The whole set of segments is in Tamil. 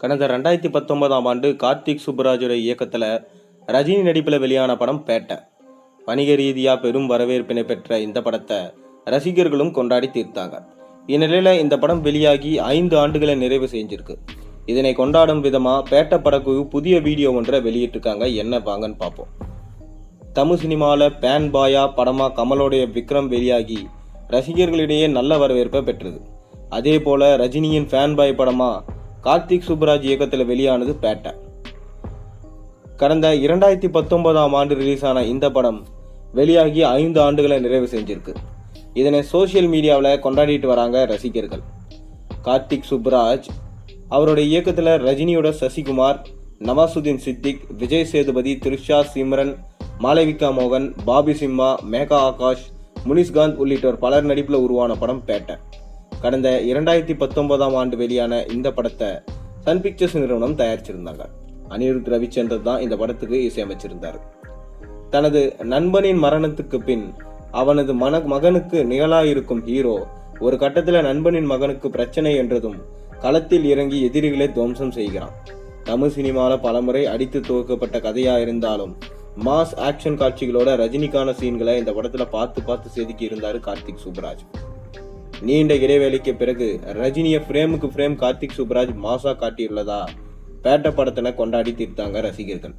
கடந்த 2019ஆம் ஆண்டு கார்த்திக் சுப்புராஜோட இயக்கத்தில் ரஜினி நடிப்பில் வெளியான படம் பேட்டை. வணிக ரீதியாக பெரும் வரவேற்பினை பெற்ற இந்த படத்தை ரசிகர்களும் கொண்டாடி தீர்த்தாங்க. இந்நிலையில் இந்த படம் வெளியாகி 5 ஆண்டுகளை நிறைவு செஞ்சிருக்கு. இதனை கொண்டாடும் விதமாக பேட்டை படக்குழு புதிய வீடியோ ஒன்றை வெளியிட்டிருக்காங்க. என்ன வாங்கன்னு பார்ப்போம். தமிழ் சினிமாவில் பேன் பாயா படமாக கமலோடைய விக்ரம் வெளியாகி ரசிகர்களிடையே நல்ல வரவேற்பை பெற்றது. அதே போல ரஜினியின் ஃபேன் பாய் படமாக கார்த்திக் சுப்புராஜ் இயக்கத்தில் வெளியானது பேட்டை. கடந்த 2019ஆம் ஆண்டு ரிலீஸான இந்த படம் வெளியாகி 5 ஆண்டுகளை நிறைவு செஞ்சிருக்கு. இதனை சோசியல் மீடியாவில் கொண்டாடிட்டு வராங்க ரசிகர்கள். கார்த்திக் சுப்புராஜ் அவருடைய இயக்கத்தில் ரஜினியோட சசிகுமார், நவாசுதீன் சித்திக், விஜய் சேதுபதி, த்ரிஷா, சிம்ரன், மாளவிகா மோகன், பாபி சிம்மா, மேகா ஆகாஷ், முனிஷ்காந்த் உள்ளிட்டோர் பலர் நடிப்பில் உருவான படம் பேட்டை. கடந்த 2019ஆம் ஆண்டு வெளியான இந்த படத்தை சன் பிக்சர்ஸ் நிறுவனம் தயாரிச்சிருந்தாங்க. அனிருத் ரவிச்சந்தர் தான் இந்த படத்துக்கு இசையமைச்சிருந்தார். தனது நண்பனின் மரணத்துக்கு பின் அவனது மகனுக்கு நிகழாயிருக்கும் ஹீரோ ஒரு கட்டத்தில் நண்பனின் மகனுக்கு பிரச்சனை என்றதும் களத்தில் இறங்கி எதிரிகளை துவம்சம் செய்கிறான். தமிழ் சினிமாவில் பலமுறை அடித்து துவக்கப்பட்ட கதையா இருந்தாலும் மாஸ் ஆக்ஷன் காட்சிகளோட ரஜினிக்கான சீன்களை இந்த படத்துல பார்த்து செதுக்கி இருந்தாரு கார்த்திக் சுப்புராஜ். நீண்ட இடைவேளைக்கு பிறகு ரஜினியை ஃப்ரேமுக்கு ஃப்ரேம் கார்த்திக் சுப்புராஜ் மாசா காட்டியுள்ளதா பேட்டை படத்தினை கொண்டாடி தீர்த்தாங்க ரசிகர்கள்.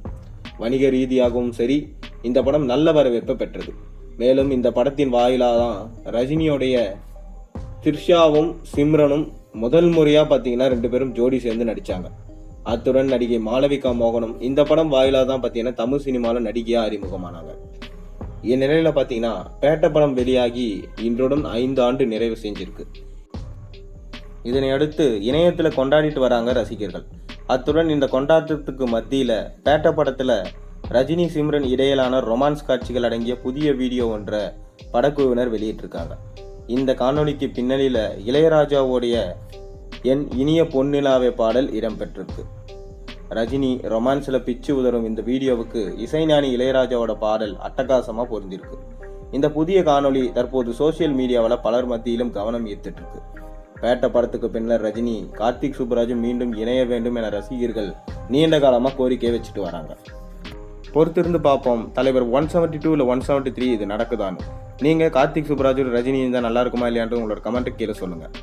வணிக ரீதியாகவும் சரி இந்த படம் நல்ல வரவேற்பை பெற்றது. மேலும் இந்த படத்தின் வாயிலாக தான் ரஜினியோடைய த்ரிஷாவும் சிம்ரனும் முதல் முறையாக பார்த்தீங்கன்னா 2 பேரும் ஜோடி சேர்ந்து நடித்தாங்க. அத்துடன் நடிகை மாளவிகா மோகனும் இந்த படம் வாயிலாக தான் பார்த்தீங்கன்னா தமிழ் சினிமாவில் நடிகையாக அறிமுகமானாங்க. இந்நிலையில் பார்த்தீங்கன்னா பேட்டை படம் வெளியாகி இன்றுடன் 5 ஆண்டு நிறைவு செஞ்சிருக்கு. இதனை அடுத்து இணையத்தில் கொண்டாடிட்டு வராங்க ரசிகர்கள். அத்துடன் இந்த கொண்டாட்டத்துக்கு மத்தியில் பேட்டை படத்தில் ரஜினி சிம்ரன் இடையிலான ரொமான்ஸ் காட்சிகள் அடங்கிய புதிய வீடியோ ஒன்றை படக்குழுவினர் வெளியிட்டிருக்காங்க. இந்த காணொலிக்கு பின்னணியில் இளையராஜாவுடைய என் இனிய பொன்னிலாவே பாடல் இடம்பெற்றிருக்கு. ரஜினி ரொமான்ஸில் பிச்சு உதரும் இந்த வீடியோவுக்கு இசைஞானி இளையராஜாவோட பாடல் அட்டகாசமாக பொருந்திருக்கு. இந்த புதிய காணொலி தற்போது சோசியல் மீடியாவில் பலர் மத்தியிலும் கவனம் ஈர்த்துட்டு இருக்கு. பேட்டை படத்துக்கு பின்னர் ரஜினி கார்த்திக் சுப்புராஜும் மீண்டும் இணைய வேண்டும் என ரசிகர்கள் நீண்ட காலமாக கோரிக்கை வச்சுட்டு வராங்க. பொறுத்திருந்து பார்ப்போம் தலைவர் 172 இல்லை 173 இது நடக்குதான்னு. நீங்கள் கார்த்திக் சுப்புராஜோட ரஜினி இருந்தால் நல்லா இருக்குமா இல்லையான்ட்டு உங்களோட கமெண்ட்டு கீழே சொல்லுங்கள்.